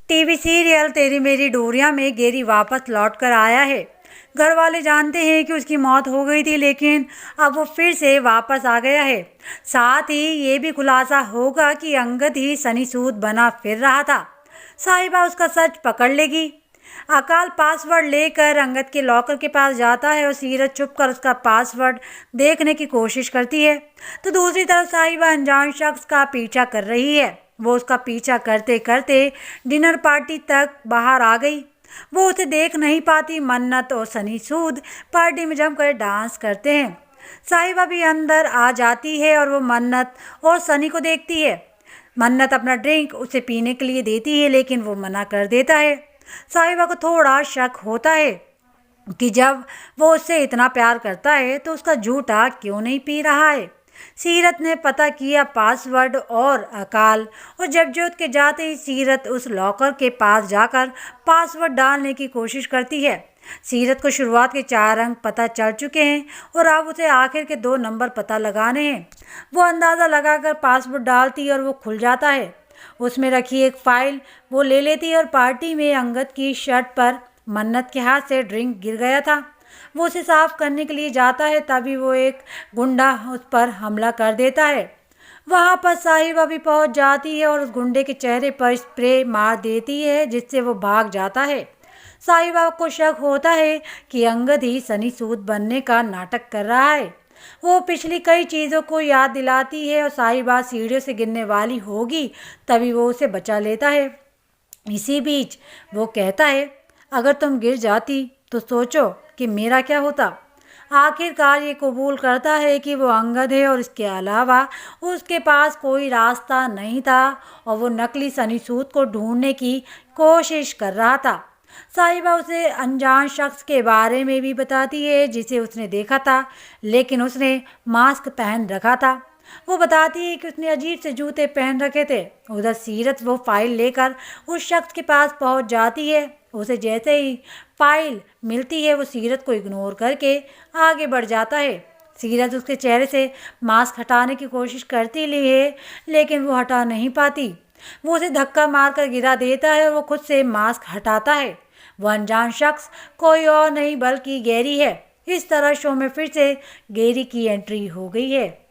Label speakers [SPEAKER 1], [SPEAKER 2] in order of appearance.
[SPEAKER 1] TV serial तेरी मेरी डोरिया में गैरी वापस लौट कर आया है। घर वाले जानते हैं कि उसकी मौत हो गई थी, लेकिन अब वो फिर से वापस आ गया है। साथ ही ये भी खुलासा होगा कि अंगद ही सनी सूद बना फिर रहा था। साहिबा उसका सच पकड़ लेगी। अकाल पासवर्ड लेकर अंगद के लॉकर के पास जाता है और सीरत छुपकर उसका पासवर्ड देखने की कोशिश करती है। तो दूसरी तरफ साहिबा अनजान शख्स का पीछा कर रही है। वो उसका पीछा करते करते डिनर पार्टी तक बाहर आ गई। वो उसे देख नहीं पाती। मन्नत और सनी सूद पार्टी में जमकर डांस करते हैं। साहिबा भी अंदर आ जाती है और वो मन्नत और सनी को देखती है। मन्नत अपना ड्रिंक उसे पीने के लिए देती है, लेकिन वो मना कर देता है। साहिबा को थोड़ा शक होता है कि जब वो उससे इतना प्यार करता है तो उसका झूठा क्यों नहीं पी रहा है। सीरत ने पता किया पासवर्ड और अकाल, और जगजोत के जाते ही सीरत उस लॉकर के पास जाकर पासवर्ड डालने की कोशिश करती है। सीरत को शुरुआत के 4 अंक पता चल चुके हैं और अब उसे आखिर के 2 नंबर पता लगाने हैं। वो अंदाज़ा लगाकर पासवर्ड डालती है और वो खुल जाता है। उसमें रखी एक फाइल वो ले लेती है और पार्टी में अंगद की शर्ट पर मन्नत के हाथ से ड्रिंक गिर गया था। वो उसे साफ करने के लिए जाता है, तभी वो एक गुंडा उस पर हमला कर देता है। वहाँ पर साहिबा भी पहुँच जाती है और उस गुंडे के चेहरे पर स्प्रे मार देती है, जिससे वो भाग जाता है। साहिबा को शक होता है कि अंगद ही सनी सूद बनने का नाटक कर रहा है। वो पिछली कई चीज़ों को याद दिलाती है और साहिबा सीढ़ियों से गिरने वाली होगी, तभी वो उसे बचा लेता है। इसी बीच वो कहता है, अगर तुम गिर जाती तो सोचो कि मेरा क्या होता। आखिरकार ये कबूल करता है कि वो अंगद है और इसके अलावा उसके पास कोई रास्ता नहीं था, और वो नकली सनी सूद को ढूंढने की कोशिश कर रहा था। साहिबा उसे अनजान शख्स के बारे में भी बताती है जिसे उसने देखा था, लेकिन उसने मास्क पहन रखा था। वो बताती है कि उसने अजीब से जूते पहन रखे थे। उधर सीरत वो फाइल लेकर उस शख्स के पास पहुंच जाती है। उसे जैसे ही फाइल मिलती है वो सीरत को इग्नोर करके आगे बढ़ जाता है। सीरत उसके चेहरे से मास्क हटाने की कोशिश करती है, लेकिन वो हटा नहीं पाती। वो उसे धक्का मारकर गिरा देता है और वो खुद से मास्क हटाता है। वो अनजान शख्स कोई और नहीं बल्कि गैरी है। इस तरह शो में फिर से गैरी की एंट्री हो गई है।